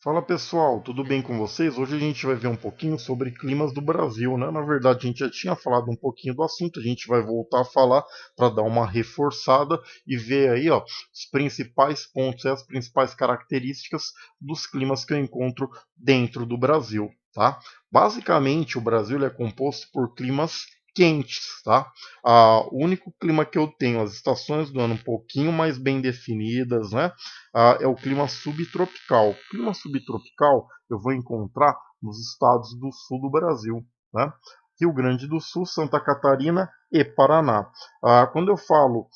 Fala pessoal, tudo bem com vocês? Hoje a gente vai ver um pouquinho sobre climas do Brasil, né? Na verdade, a gente já tinha falado um pouquinho do assunto, a gente vai voltar a falar para dar uma reforçada e ver aí, ó, os principais pontos e as principais características dos climas que eu encontro dentro do Brasil, tá? Basicamente, o Brasil ele é composto por climas quentes, tá? O único clima que eu tenho, as estações do ano um pouquinho mais bem definidas, né? É o clima subtropical. O clima subtropical eu vou encontrar nos estados do sul do Brasil, né? Rio Grande do Sul, Santa Catarina e Paraná. Quando eu falo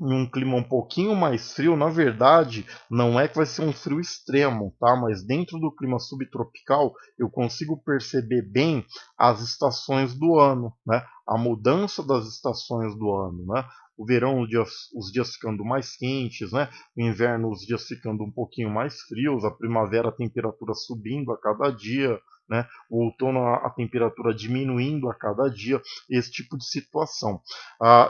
em um clima um pouquinho mais frio, na verdade, não é que vai ser um frio extremo, tá? Mas dentro do clima subtropical, eu consigo perceber bem as estações do ano, né? A mudança das estações do ano, né? O verão, os dias ficando mais quentes, né? O inverno, os dias ficando um pouquinho mais frios, a primavera, a temperatura subindo a cada dia, né? O outono, a temperatura diminuindo a cada dia, esse tipo de situação.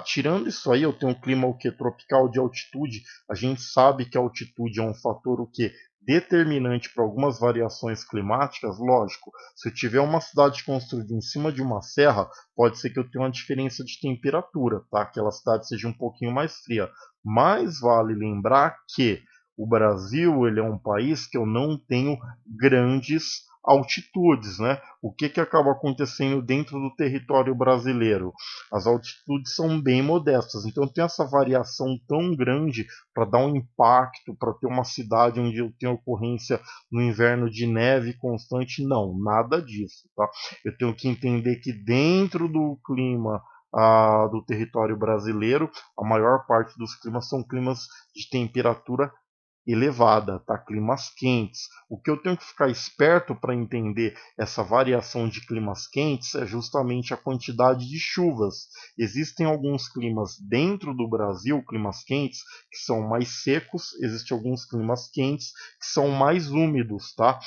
Tirando isso aí, eu tenho um clima o que tropical de altitude. A gente sabe que a altitude é um fator o que determinante para algumas variações climáticas. Lógico, se eu tiver uma cidade construída em cima de uma serra, pode ser que eu tenha uma diferença de temperatura, tá? Aquela cidade seja um pouquinho mais fria. Mas vale lembrar que o Brasil ele é um país que eu não tenho grandes altitudes, né? O que acaba acontecendo dentro do território brasileiro? As altitudes são bem modestas, então tem essa variação tão grande para dar um impacto, para ter uma cidade onde eu tenho ocorrência no inverno de neve constante, não, nada disso, tá? Eu tenho que entender que dentro do clima do território brasileiro, a maior parte dos climas são climas de temperatura elevada, tá? Climas quentes. O que eu tenho que ficar esperto para entender essa variação de climas quentes é justamente a quantidade de chuvas. Existem alguns climas dentro do Brasil, climas quentes, que são mais secos, existem alguns climas quentes que são mais úmidos, tá?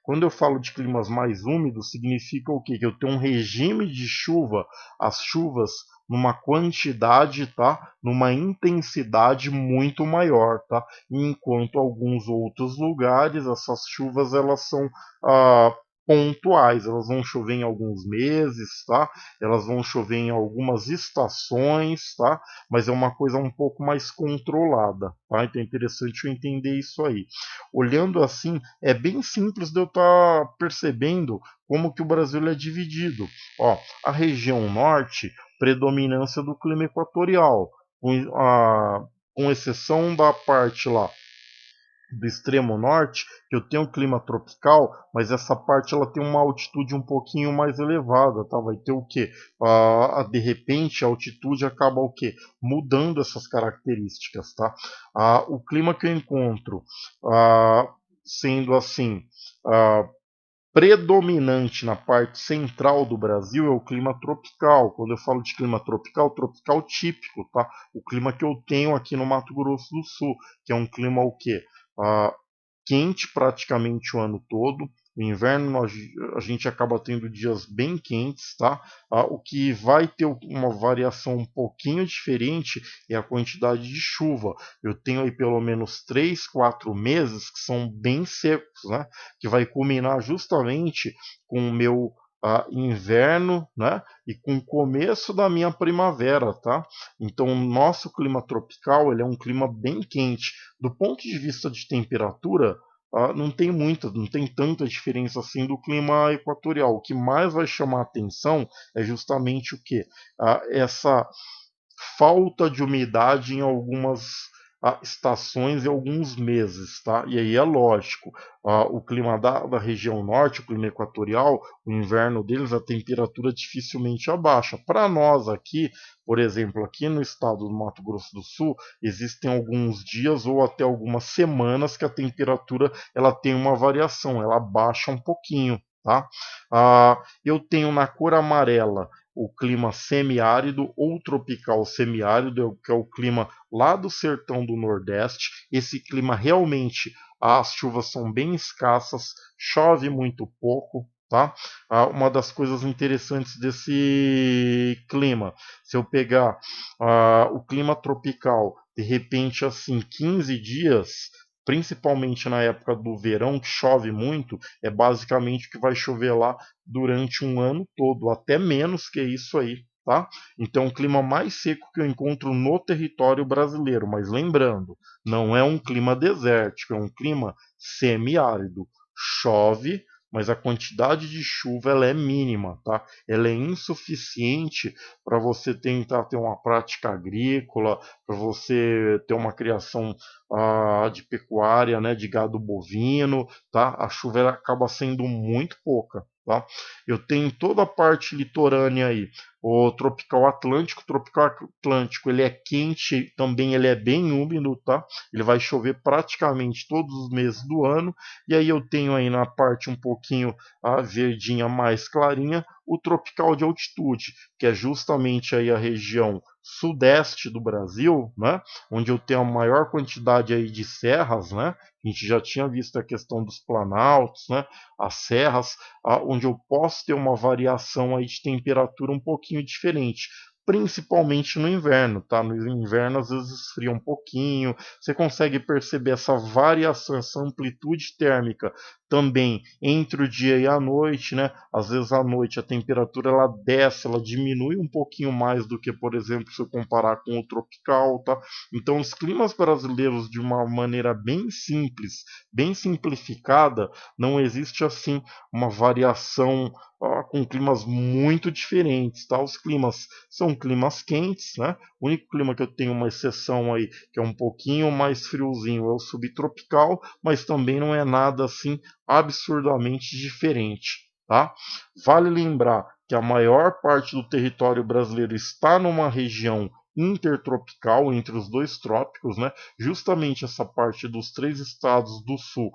Quando eu falo de climas mais úmidos, significa o quê? Que eu tenho um regime de chuva, as chuvas numa quantidade, tá? Numa intensidade muito maior, tá? Enquanto alguns outros lugares essas chuvas elas são pontuais, elas vão chover em alguns meses, tá? Elas vão chover em algumas estações, tá? Mas é uma coisa um pouco mais controlada, tá? Então é interessante eu entender isso aí. Olhando assim, é bem simples de eu estar percebendo como que o Brasil é dividido. Ó, a região norte, predominância do clima equatorial, com exceção da parte lá do extremo norte, que eu tenho um clima tropical, mas essa parte ela tem uma altitude um pouquinho mais elevada, tá? Vai ter o quê? De repente a altitude acaba o quê? Mudando essas características, tá? O clima que eu encontro sendo assim ah, predominante na parte central do Brasil é o clima tropical. Quando eu falo de clima tropical, tropical típico, tá? O clima que eu tenho aqui no Mato Grosso do Sul, que é um clima o quê? Ah, Quente praticamente o ano todo. No inverno a gente acaba tendo dias bem quentes, tá? O que vai ter uma variação um pouquinho diferente é a quantidade de chuva. Eu tenho aí pelo menos 3, 4 meses que são bem secos, né? Que vai culminar justamente com o meu inverno, né? E com o começo da minha primavera, tá? Então, o nosso clima tropical ele é um clima bem quente. Do ponto de vista de temperatura, não tem tanta diferença assim do clima equatorial. O que mais vai chamar a atenção é justamente o que? Essa falta de umidade em algumas estações e alguns meses, tá? E aí é lógico, o clima da região norte, o clima equatorial, o inverno deles, a temperatura dificilmente abaixa. Para nós aqui, por exemplo, aqui no estado do Mato Grosso do Sul, existem alguns dias ou até algumas semanas que a temperatura ela tem uma variação, ela baixa um pouquinho, tá? Eu tenho na cor amarela o clima semiárido ou tropical semiárido, que é o clima lá do sertão do Nordeste. Esse clima realmente as chuvas são bem escassas, chove muito pouco. Tá? Uma das coisas interessantes desse clima, se eu pegar o clima tropical, de repente, assim, 15 dias, principalmente na época do verão, que chove muito, é basicamente o que vai chover lá durante um ano todo, até menos que isso aí. Tá? Então, é um clima mais seco que eu encontro no território brasileiro, mas lembrando, não é um clima desértico, é um clima semiárido. Chove, mas a quantidade de chuva ela é mínima, tá? Ela é insuficiente para você tentar ter uma prática agrícola, para você ter uma criação de pecuária, né, de gado bovino, tá? A chuva ela acaba sendo muito pouca. Tá? Eu tenho toda a parte litorânea aí, o tropical Atlântico ele é quente, também ele é bem úmido, tá? Ele vai chover praticamente todos os meses do ano. E aí eu tenho aí na parte um pouquinho a verdinha mais clarinha, o tropical de altitude, que é justamente aí a região sudeste do Brasil, né? Onde eu tenho a maior quantidade aí de serras, né? A gente já tinha visto a questão dos planaltos, né? As serras, onde eu posso ter uma variação aí de temperatura um pouquinho diferente, principalmente no inverno, tá? No inverno às vezes esfria um pouquinho, você consegue perceber essa variação, essa amplitude térmica também entre o dia e a noite, né? Às vezes à noite a temperatura ela desce, ela diminui um pouquinho mais do que, por exemplo, se eu comparar com o tropical, tá? Então os climas brasileiros de uma maneira bem simples, bem simplificada, não existe assim uma variação com climas muito diferentes, tá? Os climas são climas quentes, né? O único clima que eu tenho uma exceção aí, que é um pouquinho mais friozinho, é o subtropical, mas também não é nada assim absurdamente diferente, tá? Vale lembrar que a maior parte do território brasileiro está numa região intertropical entre os dois trópicos, né? Justamente essa parte dos 3 estados do sul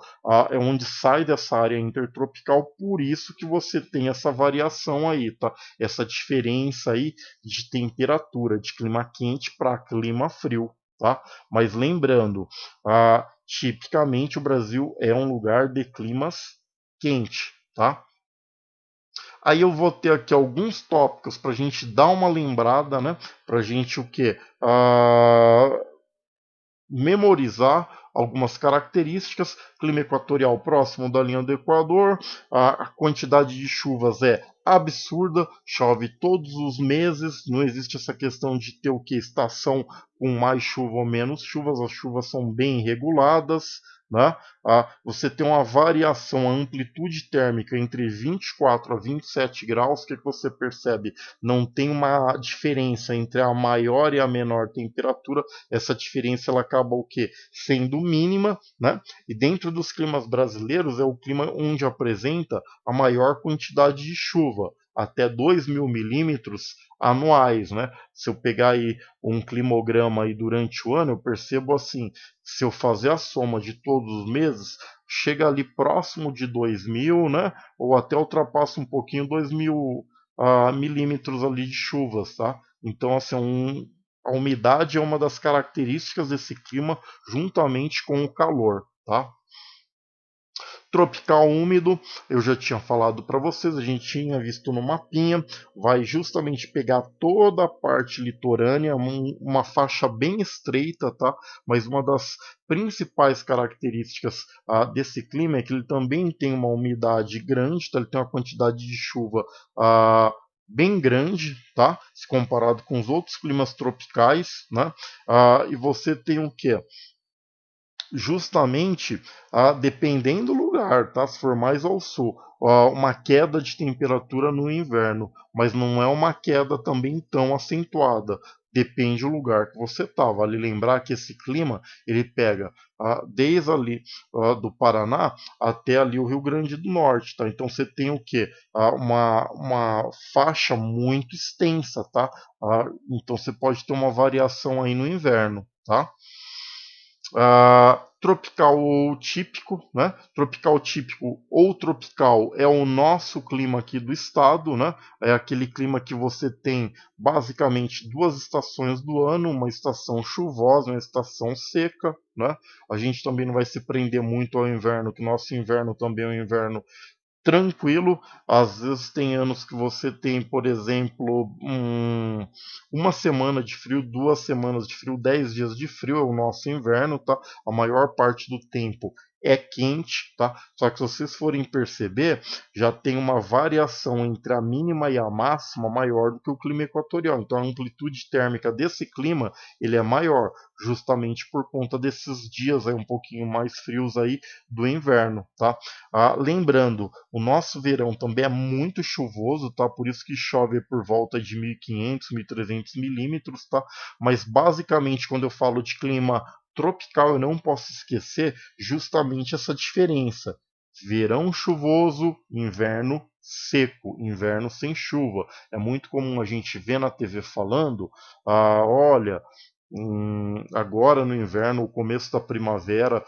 é onde sai dessa área intertropical, por isso que você tem essa variação aí, tá? Essa diferença aí de temperatura, de clima quente para clima frio, tá? Mas lembrando, tipicamente o Brasil é um lugar de climas quente, tá? Aí eu vou ter aqui alguns tópicos para a gente dar uma lembrada, né? Para a gente o quê? Memorizar algumas características. Clima equatorial próximo da linha do Equador, a quantidade de chuvas é absurda, chove todos os meses, não existe essa questão de ter o que estação com mais chuva ou menos chuvas, as chuvas são bem reguladas, né? Você tem uma variação, a amplitude térmica entre 24 a 27 graus, que você percebe? Não tem uma diferença entre a maior e a menor temperatura, essa diferença ela acaba o quê? Sendo mínima, né? E dentro dos climas brasileiros é o clima onde apresenta a maior quantidade de chuva, até 2.000 milímetros anuais, né? Se eu pegar aí um climograma aí durante o ano, eu percebo assim, se eu fazer a soma de todos os meses, chega ali próximo de 2.000, né? Ou até ultrapassa um pouquinho 2.000 milímetros ali de chuvas, tá? Então, assim, a umidade é uma das características desse clima, juntamente com o calor, tá? Tropical úmido, eu já tinha falado para vocês, a gente tinha visto no mapinha, vai justamente pegar toda a parte litorânea, uma faixa bem estreita, tá? Mas uma das principais características desse clima é que ele também tem uma umidade grande, tá? Ele tem uma quantidade de chuva bem grande, tá? Se comparado com os outros climas tropicais, né? E você tem o que? Justamente dependendo do lugar, tá? Se for mais ao sul, uma queda de temperatura no inverno, mas não é uma queda também tão acentuada. Depende do lugar que você tá. Vale lembrar que esse clima ele pega desde ali do Paraná até ali o Rio Grande do Norte, tá? Então você tem o que? Uma faixa muito extensa, tá? Então você pode ter uma variação aí no inverno, tá? Tropical ou típico, né? Tropical típico ou tropical é o nosso clima aqui do estado, né? É aquele clima que você tem basicamente 2 estações do ano, uma estação chuvosa, uma estação seca, né? A gente também não vai se prender muito ao inverno, que nosso inverno também é um inverno tranquilo. Às vezes tem anos que você tem, por exemplo, uma semana de frio, 2 semanas de frio, 10 dias de frio, é o nosso inverno, tá? A maior parte do tempo é quente, tá? Só que se vocês forem perceber, já tem uma variação entre a mínima e a máxima maior do que o clima equatorial. Então a amplitude térmica desse clima, ele é maior, justamente por conta desses dias aí um pouquinho mais frios aí do inverno, tá? Lembrando, o nosso verão também é muito chuvoso, tá? Por isso que chove por volta de 1.500, 1.300 milímetros, tá? Mas basicamente, quando eu falo de clima tropical, eu não posso esquecer justamente essa diferença. Verão chuvoso, inverno seco, inverno sem chuva. É muito comum a gente ver na TV falando, olha, agora no inverno, o começo da primavera,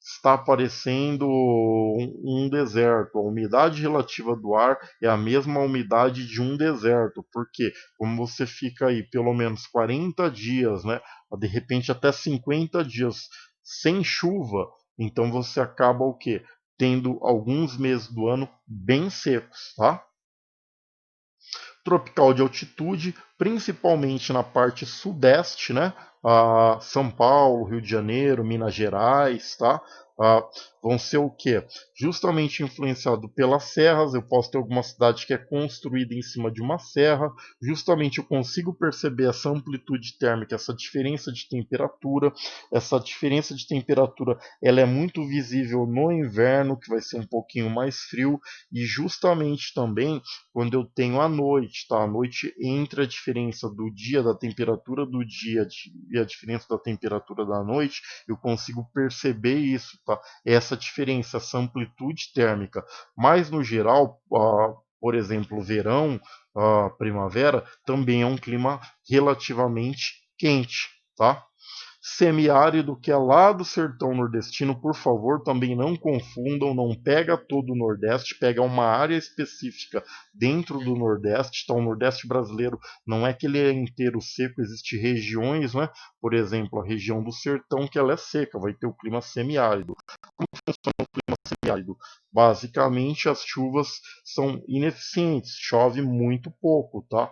está aparecendo um deserto. A umidade relativa do ar é a mesma umidade de um deserto. Porque como você fica aí pelo menos 40 dias, né, de repente até 50 dias sem chuva, então você acaba o quê? Tendo alguns meses do ano bem secos, tá? Tropical de altitude, principalmente na parte sudeste, né? São Paulo, Rio de Janeiro, Minas Gerais, tá? Ah, vão ser o quê? Justamente influenciado pelas serras. Eu posso ter alguma cidade que é construída em cima de uma serra. Justamente eu consigo perceber essa amplitude térmica, essa diferença de temperatura. Essa diferença de temperatura, ela é muito visível no inverno, que vai ser um pouquinho mais frio, e justamente também quando eu tenho a noite, tá? A noite entre a diferença do dia, da temperatura do dia e a diferença da temperatura da noite, eu consigo perceber isso, tá? Essa diferença, essa amplitude térmica. Mas no geral, por exemplo, verão, primavera, também é um clima relativamente quente, tá? Semiárido, que é lá do sertão nordestino, por favor, também não confundam, não pega todo o Nordeste, pega uma área específica dentro do Nordeste. Então, o Nordeste brasileiro não é que ele é inteiro seco, existem regiões, né? Por exemplo, a região do sertão que ela é seca, vai ter o clima semiárido. Semiárido. Basicamente, as chuvas são ineficientes, chove muito pouco, tá?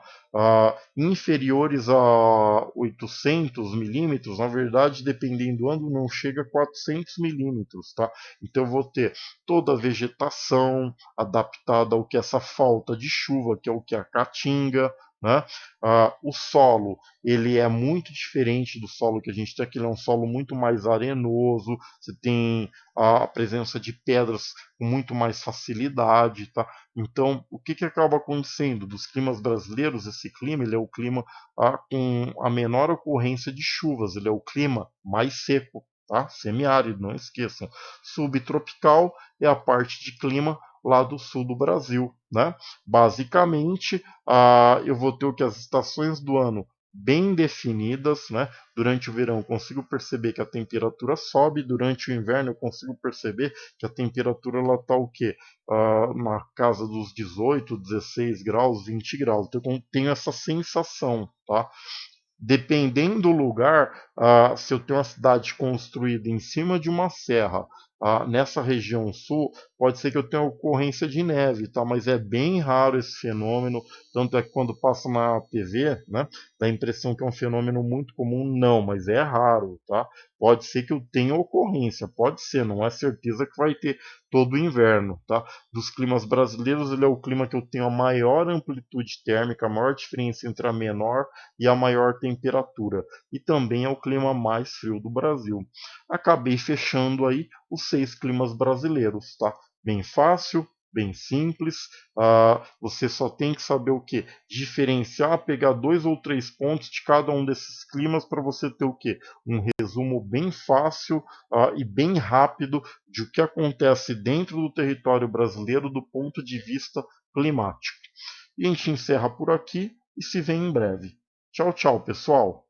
Inferiores a 800 milímetros, na verdade, dependendo do ano, não chega a 400 milímetros, tá? Então, eu vou ter toda a vegetação adaptada ao que é essa falta de chuva, que é o que é a caatinga, né? O solo, ele é muito diferente do solo que a gente tem aqui, ele é um solo muito mais arenoso, você tem a presença de pedras com muito mais facilidade, tá? Então, o que acaba acontecendo? Dos climas brasileiros, esse clima, ele é o clima com a menor ocorrência de chuvas, ele é o clima mais seco, tá? Semiárido, não esqueçam. Subtropical é a parte de clima lá do sul do Brasil, né? Basicamente, eu vou ter o que as estações do ano bem definidas, né? Durante o verão eu consigo perceber que a temperatura sobe, durante o inverno eu consigo perceber que a temperatura ela está o quê? Na casa dos 18, 16 graus, 20 graus. Então eu tenho essa sensação, tá? Dependendo do lugar, se eu tenho uma cidade construída em cima de uma serra, nessa região sul, pode ser que eu tenha ocorrência de neve, tá? Mas é bem raro esse fenômeno, tanto é que quando passa na TV, né, dá a impressão que é um fenômeno muito comum, não, mas é raro, tá? Pode ser que eu tenha ocorrência, pode ser, não é certeza que vai ter todo o inverno, tá? Dos climas brasileiros, ele é o clima que eu tenho a maior amplitude térmica, a maior diferença entre a menor e a maior temperatura. E também é o clima mais frio do Brasil. Acabei fechando aí os 6 climas brasileiros, tá? Bem fácil, bem simples. Você só tem que saber o que? Diferenciar, pegar 2 ou 3 pontos de cada um desses climas para você ter o que? Um resumo bem fácil e bem rápido de o que acontece dentro do território brasileiro do ponto de vista climático. E a gente encerra por aqui e se vê em breve. Tchau, tchau, pessoal!